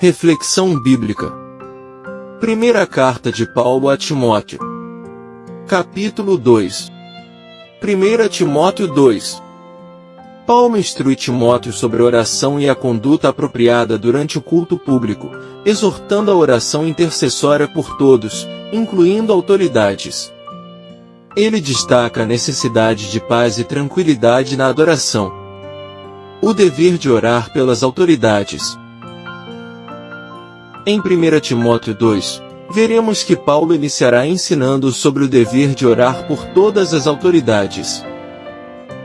Reflexão bíblica. Primeira carta de Paulo a Timóteo. Capítulo 2. 1 Timóteo 2. Paulo instrui Timóteo sobre a oração e a conduta apropriada durante o culto público, exortando a oração intercessória por todos, incluindo autoridades. Ele destaca a necessidade de paz e tranquilidade na adoração. O dever de orar pelas autoridades. Em 1 Timóteo 2, veremos que Paulo iniciará ensinando sobre o dever de orar por todas as autoridades.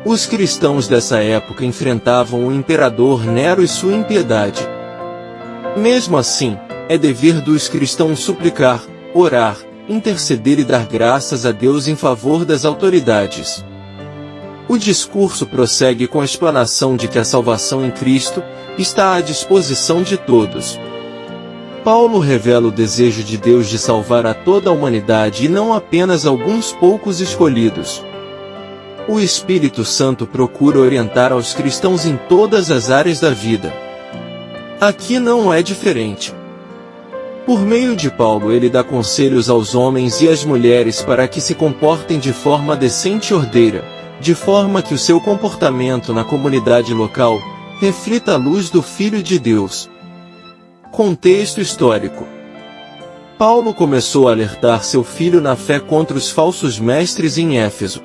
Os cristãos dessa época enfrentavam o imperador Nero e sua impiedade. Mesmo assim, é dever dos cristãos suplicar, orar, interceder e dar graças a Deus em favor das autoridades. O discurso prossegue com a explanação de que a salvação em Cristo está à disposição de todos. Paulo revela o desejo de Deus de salvar a toda a humanidade e não apenas alguns poucos escolhidos. O Espírito Santo procura orientar aos cristãos em todas as áreas da vida. Aqui não é diferente. Por meio de Paulo, ele dá conselhos aos homens e às mulheres para que se comportem de forma decente e ordeira, de forma que o seu comportamento na comunidade local reflita a luz do Filho de Deus. Contexto histórico. Paulo começou a alertar seu filho na fé contra os falsos mestres em Éfeso.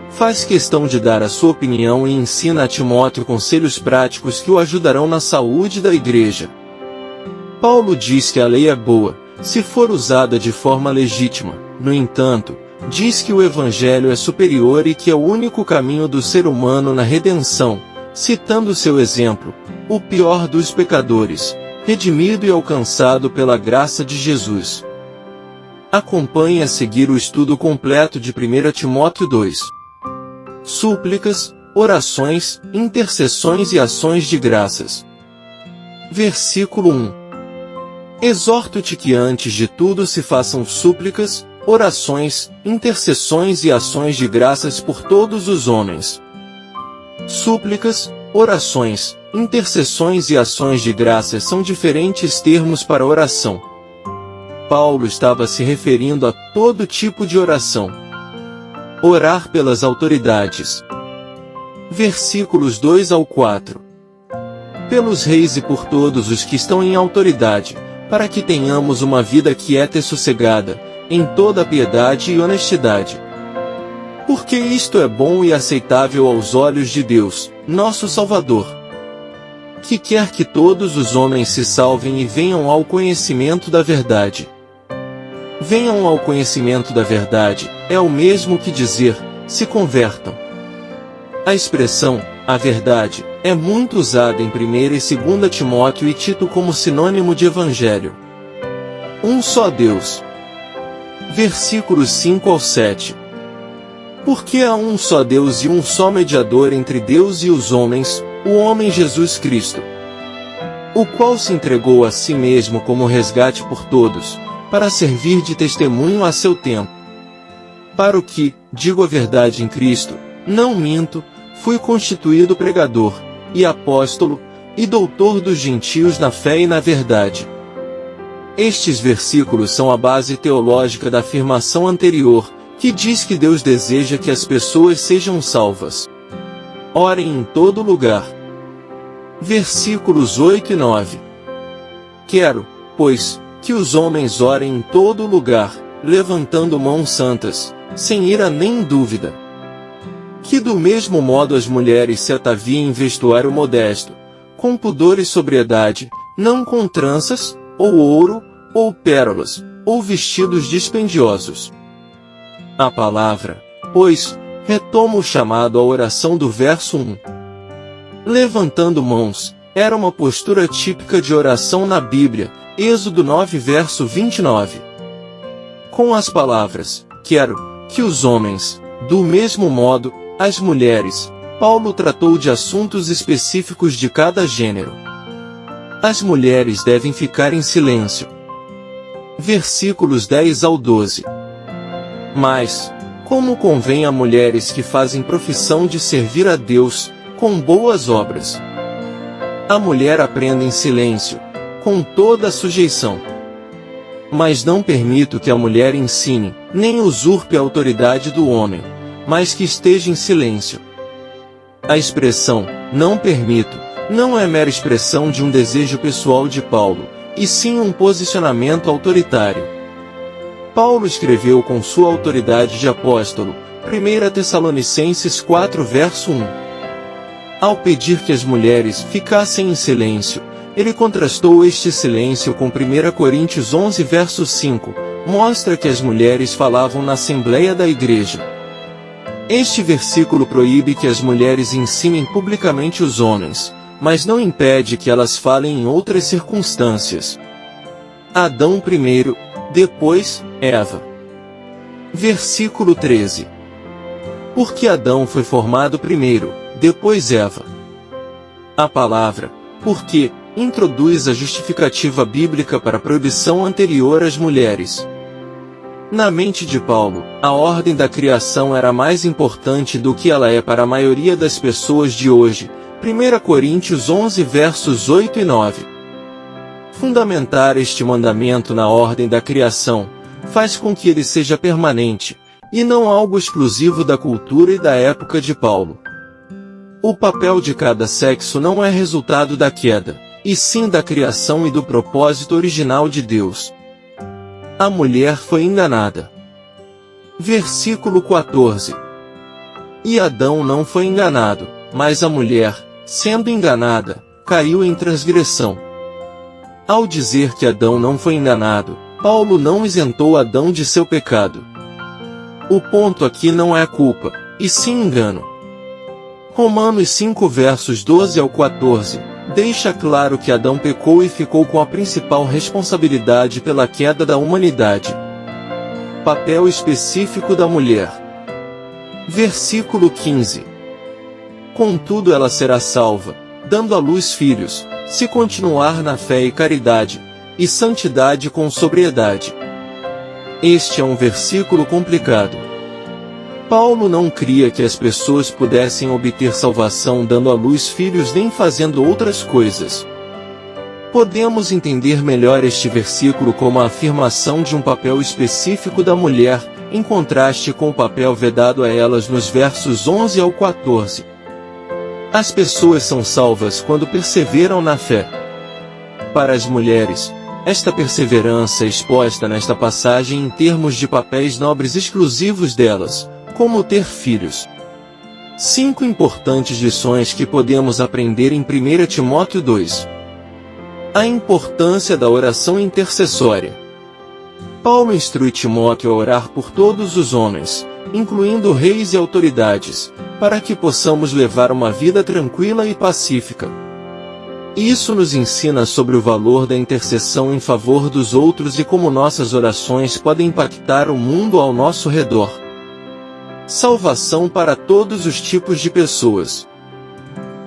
Faz questão de dar a sua opinião e ensina a Timóteo conselhos práticos que o ajudarão na saúde da igreja. Paulo diz que a lei é boa, se for usada de forma legítima. No entanto, diz que o Evangelho é superior e que é o único caminho do ser humano na redenção, citando seu exemplo, o pior dos pecadores, redimido e alcançado pela graça de Jesus. Acompanhe a seguir o estudo completo de 1 Timóteo 2. Súplicas, orações, intercessões e ações de graças. Versículo 1. Exorto-te que antes de tudo se façam súplicas, orações, intercessões e ações de graças por todos os homens. Súplicas, orações, intercessões e ações de graças são diferentes termos para oração. Paulo estava se referindo a todo tipo de oração. Orar pelas autoridades. Versículos 2 ao 4. Pelos reis e por todos os que estão em autoridade, para que tenhamos uma vida quieta e sossegada, em toda piedade e honestidade. Porque isto é bom e aceitável aos olhos de Deus, nosso Salvador, que quer que todos os homens se salvem e venham ao conhecimento da verdade. Venham ao conhecimento da verdade, é o mesmo que dizer, se convertam. A expressão, a verdade, é muito usada em 1 e 2 Timóteo e Tito como sinônimo de Evangelho. Um só Deus. Versículos 5 ao 7. Porque há um só Deus e um só mediador entre Deus e os homens, o homem Jesus Cristo, o qual se entregou a si mesmo como resgate por todos, para servir de testemunho a seu tempo. Para o que, digo a verdade em Cristo, não minto, fui constituído pregador, e apóstolo, e doutor dos gentios na fé e na verdade. Estes versículos são a base teológica da afirmação anterior, que diz que Deus deseja que as pessoas sejam salvas. Orem em todo lugar. Versículos 8 e 9. Quero, pois, que os homens orem em todo lugar, levantando mãos santas, sem ira nem dúvida. Que do mesmo modo as mulheres se ataviem em vestuário modesto, com pudor e sobriedade, não com tranças, ou ouro, ou pérolas, ou vestidos dispendiosos. A palavra, pois, retoma o chamado à oração do verso 1. Levantando mãos, era uma postura típica de oração na Bíblia, Êxodo 9 verso 29. Com as palavras, quero, que os homens, do mesmo modo, as mulheres, Paulo tratou de assuntos específicos de cada gênero. As mulheres devem ficar em silêncio. Versículos 10 ao 12. Mas, como convém a mulheres que fazem profissão de servir a Deus, com boas obras. A mulher aprende em silêncio, com toda a sujeição. Mas não permito que a mulher ensine, nem usurpe a autoridade do homem, mas que esteja em silêncio. A expressão, não permito, não é mera expressão de um desejo pessoal de Paulo, e sim um posicionamento autoritário. Paulo escreveu com sua autoridade de apóstolo, 1 Tessalonicenses 4 verso 1. Ao pedir que as mulheres ficassem em silêncio, ele contrastou este silêncio com 1 Coríntios 11 verso 5, mostra que as mulheres falavam na assembleia da igreja. Este versículo proíbe que as mulheres ensinem publicamente os homens, mas não impede que elas falem em outras circunstâncias. Adão primeiro, depois, Eva. Versículo 13. Porque Adão foi formado primeiro, depois Eva. A palavra, porque, introduz a justificativa bíblica para a proibição anterior às mulheres. Na mente de Paulo, a ordem da criação era mais importante do que ela é para a maioria das pessoas de hoje. 1 Coríntios 11 versos 8 e 9. Fundamentar este mandamento na ordem da criação, faz com que ele seja permanente, e não algo exclusivo da cultura e da época de Paulo. O papel de cada sexo não é resultado da queda, e sim da criação e do propósito original de Deus. A mulher foi enganada. Versículo 14. E Adão não foi enganado, mas a mulher, sendo enganada, caiu em transgressão. Ao dizer que Adão não foi enganado, Paulo não isentou Adão de seu pecado. O ponto aqui não é culpa, e sim engano. Romanos 5 versos 12 ao 14, deixa claro que Adão pecou e ficou com a principal responsabilidade pela queda da humanidade. Papel específico da mulher. Versículo 15. Contudo ela será salva, dando à luz filhos, se continuar na fé e caridade, e santidade com sobriedade. Este é um versículo complicado. Paulo não cria que as pessoas pudessem obter salvação dando à luz filhos nem fazendo outras coisas. Podemos entender melhor este versículo como a afirmação de um papel específico da mulher, em contraste com o papel vedado a elas nos versos 11 ao 14. As pessoas são salvas quando perseveram na fé. Para as mulheres, esta perseverança é exposta nesta passagem em termos de papéis nobres exclusivos delas, como ter filhos. 5 importantes lições que podemos aprender em 1 Timóteo 2. A importância da oração intercessória. Paulo instrui Timóteo a orar por todos os homens, incluindo reis e autoridades, para que possamos levar uma vida tranquila e pacífica. Isso nos ensina sobre o valor da intercessão em favor dos outros e como nossas orações podem impactar o mundo ao nosso redor. Salvação para todos os tipos de pessoas.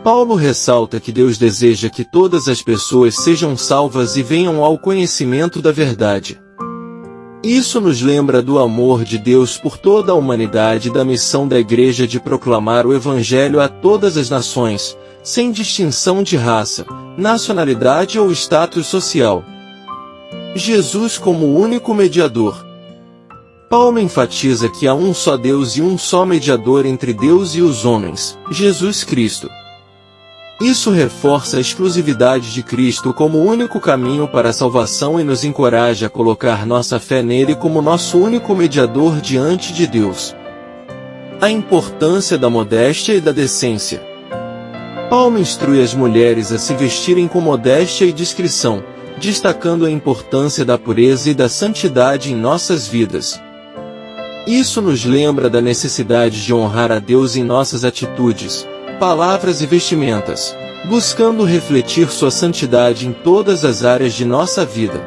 Paulo ressalta que Deus deseja que todas as pessoas sejam salvas e venham ao conhecimento da verdade. Isso nos lembra do amor de Deus por toda a humanidade e da missão da Igreja de proclamar o Evangelho a todas as nações, sem distinção de raça, nacionalidade ou status social. Jesus como o único mediador. Paulo enfatiza que há um só Deus e um só mediador entre Deus e os homens, Jesus Cristo. Isso reforça a exclusividade de Cristo como o único caminho para a salvação e nos encoraja a colocar nossa fé nele como nosso único mediador diante de Deus. A importância da modéstia e da decência. Paulo instrui as mulheres a se vestirem com modéstia e discrição, destacando a importância da pureza e da santidade em nossas vidas. Isso nos lembra da necessidade de honrar a Deus em nossas atitudes, palavras e vestimentas, buscando refletir sua santidade em todas as áreas de nossa vida.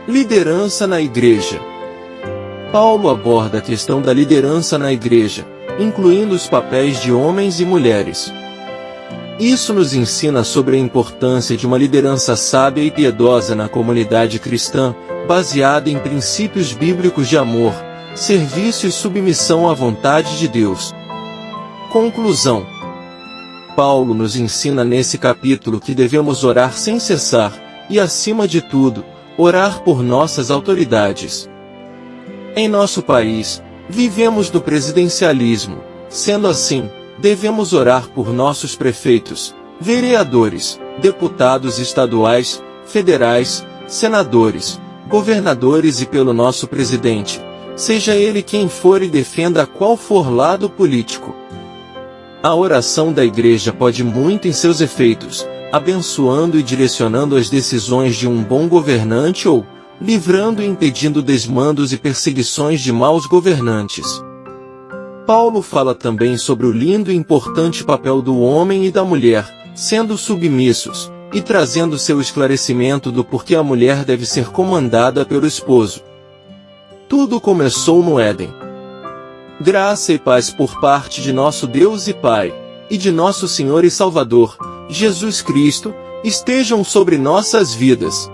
Liderança na Igreja. Paulo aborda a questão da liderança na Igreja, incluindo os papéis de homens e mulheres. Isso nos ensina sobre a importância de uma liderança sábia e piedosa na comunidade cristã, baseada em princípios bíblicos de amor, serviço e submissão à vontade de Deus. Conclusão. Paulo nos ensina nesse capítulo que devemos orar sem cessar, e, acima de tudo, orar por nossas autoridades. Em nosso país, vivemos no presidencialismo. Sendo assim, devemos orar por nossos prefeitos, vereadores, deputados estaduais, federais, senadores, governadores e pelo nosso presidente, seja ele quem for e defenda qual for lado político. A oração da Igreja pode muito em seus efeitos, abençoando e direcionando as decisões de um bom governante ou livrando e impedindo desmandos e perseguições de maus governantes. Paulo fala também sobre o lindo e importante papel do homem e da mulher, sendo submissos, e trazendo seu esclarecimento do porquê a mulher deve ser comandada pelo esposo. Tudo começou no Éden. Graça e paz por parte de nosso Deus e Pai, e de nosso Senhor e Salvador, Jesus Cristo, estejam sobre nossas vidas.